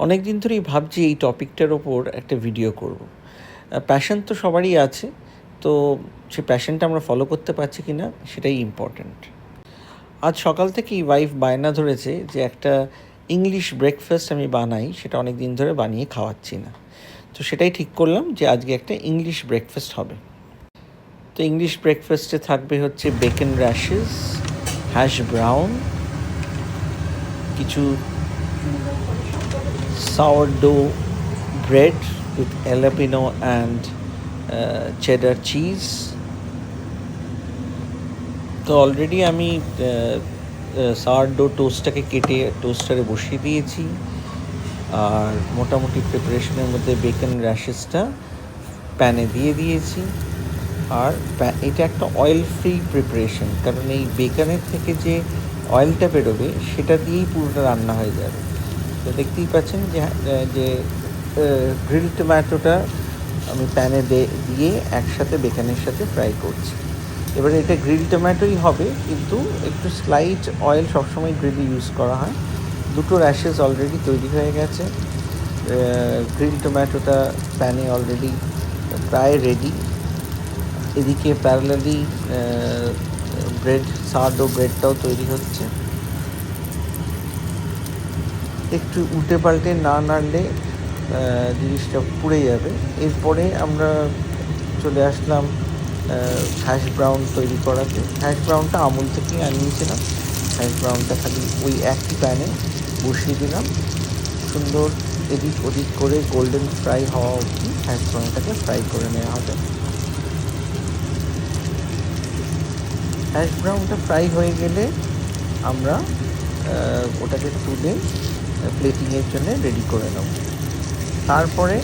অনেক দিন ধরেই ভাবছি এই টপিকটার ওপর একটা ভিডিও করব। প্যাশন তো সবারই আছে, তো সে প্যাশনটা আমরা ফলো করতে পারছি কি না সেটাই ইম্পর্ট্যান্ট। আজ সকাল থেকেই ওয়াইফ বায়না ধরেছে যে একটা ইংলিশ ব্রেকফাস্ট আমি বানাই, সেটা অনেক দিন ধরে বানিয়ে খাওয়াচ্ছি না। তো সেটাই ঠিক করলাম যে আজকে একটা ইংলিশ ব্রেকফাস্ট হবে। তো ইংলিশ ব্রেকফাস্টে থাকবে হচ্ছে বেকন র্যাশেস, হ্যাশ ব্রাউন, কিছু sourdough bread with jalapeno and cheddar cheese. তো অলরেডি আমি সাওয়ারডো টোস্টটাকে কেটে টোস্টারে বসিয়ে দিয়েছি, আর মোটামুটি প্রিপারেশনের মধ্যে বেকন র্যাশেসটা প্যানে দিয়ে দিয়েছি। আর এটা একটা অয়েল ফ্রি প্রিপারেশন, কারণ এই বেকনের থেকে যে অয়েলটা বেরোবে সেটা দিয়েই পুরোটা রান্না হয়ে যাবে। তো দেখতেই পাচ্ছেন যে গ্রিল টমেটোটা আমি প্যানে দিয়ে একসাথে বেকনের সাথে ফ্রাই করছি। এবারে এটা গ্রিল টমেটোই হবে, কিন্তু একটু স্লাইট অয়েল সবসময় গ্রিলে ইউজ করা হয়। দুটো র্যাশেস অলরেডি তৈরি হয়ে গেছে। গ্রিল টমেটোটা প্যানে অলরেডি প্রায় রেডি। এদিকে প্যারালালি সাওয়ারডো ব্রেডটাও তৈরি হচ্ছে। একটু উল্টে পাল্টে না নাড়লে জিনিসটা পুড়ে যাবে। এরপরে আমরা চলে আসলাম হ্যাশ ব্রাউন তৈরি করাতে। হ্যাশ ব্রাউনটা আমুল থেকেই আনিয়েছিলাম। হ্যাশ ব্রাউনটা খালি ওই একই প্যানে বসিয়ে দিলাম, সুন্দর এদিক ওদিক করে গোল্ডেন ফ্রাই হওয়া অবধি হ্যাশ ব্রাউনটাকে ফ্রাই করে নেওয়া হবে। হ্যাশ ব্রাউনটা ফ্রাই হয়ে গেলে আমরা ওটাকে তুলে প্লেটিংয়ের জন্য রেডি করে নেব। তারপরে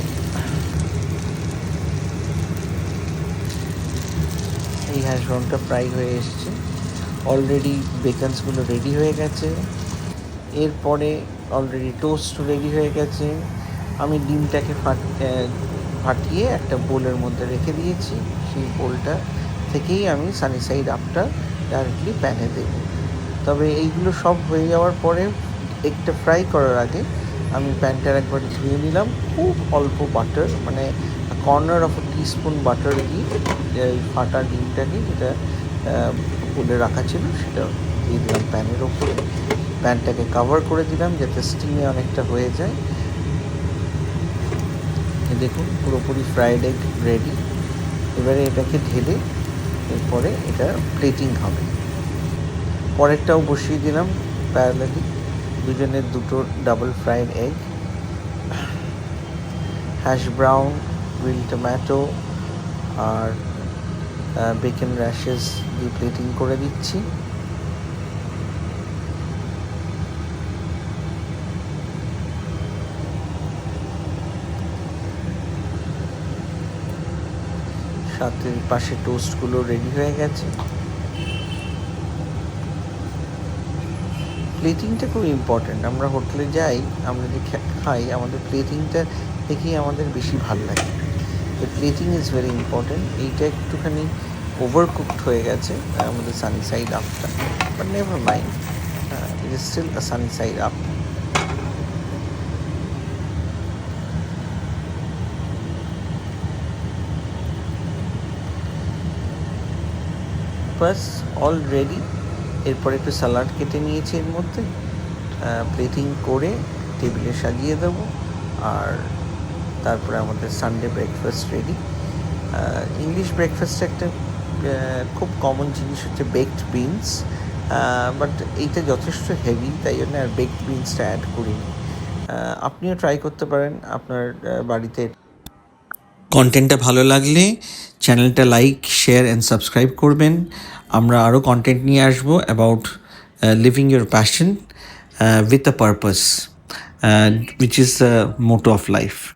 এই হ্যাশ ব্রাউনটা ফ্রাই হয়ে এসছে, অলরেডি বেকনসগুলো রেডি হয়ে গেছে। এরপরে অলরেডি টোস্ট রেডি হয়ে গেছে। আমি ডিমটাকে ফাটিয়ে একটা বোলের মধ্যে রেখে দিয়েছি। সেই বোলটা থেকেই আমি সানি সাইড আপটা ডাইরেক্টলি প্যানে দেব। তবে এইগুলো সব হয়ে যাওয়ার পরে একটা ফ্রাই করার আগে আমি প্যানটার একবার ধুয়ে নিলাম। খুব অল্প বাটার, মানে কর্নার অফ টিস্পুন বাটার দিয়ে এই ফাটা ডিমটাকে, যেটা বলে রাখা ছিল, সেটা দিয়ে দিলাম প্যানের ওপরে। প্যানটাকে কভার করে দিলাম যাতে স্টিমে অনেকটা হয়ে যায়। দেখুন পুরোপুরি ফ্রাইড এগ রেডি। এবারে এটাকে ঢেলে এরপরে এটা প্লেটিং হবে। পরেরটাও বসিয়ে দিলাম প্যারালালি, দুজনের দুটো double fried egg, hash brown, grill tomato আর বেকন র্যাশেস দিয়ে প্লেটিং করে দিচ্ছি। সাথে পাশে টোস্টগুলো রেডি হয়ে গেছে। প্লেটিংটা খুব ইম্পর্ট্যান্ট। আমরা হোটেলে যাই, আমরা যে খাই, আমাদের প্লেটিংটা দেখেই আমাদের বেশি ভালো লাগে। তো প্লেটিং ইজ ভেরি ইম্পর্ট্যান্ট। এইটা একটুখানি ওভার কুকড হয়ে গেছে আমাদের সানি সাইড আপটা, but never mind, it is still a sunny side up. বাস অল রেডি। এরপরে একটু স্যালাড কেটে নিয়েছি এর মধ্যে, প্লেটিং করে টেবিলে সাজিয়ে দেবো। আর তারপরে আমাদের সানডে ব্রেকফাস্ট রেডি। ইংলিশ ব্রেকফাস্টে একটা খুব কমন জিনিস হচ্ছে বেকড বিনস, বাট এইটা যথেষ্ট হেভি, তাই জন্য আর বেকড বিনসটা অ্যাড করিনি। আপনিও ট্রাই করতে পারেন আপনার বাড়িতে। কন্টেন্টটা ভালো লাগলে চ্যানেলটা লাইক, শেয়ার অ্যান্ড সাবস্ক্রাইব করবেন। আমরা আরও কন্টেন্ট নিয়ে আসবো about living your passion with a purpose, which is the motto of life.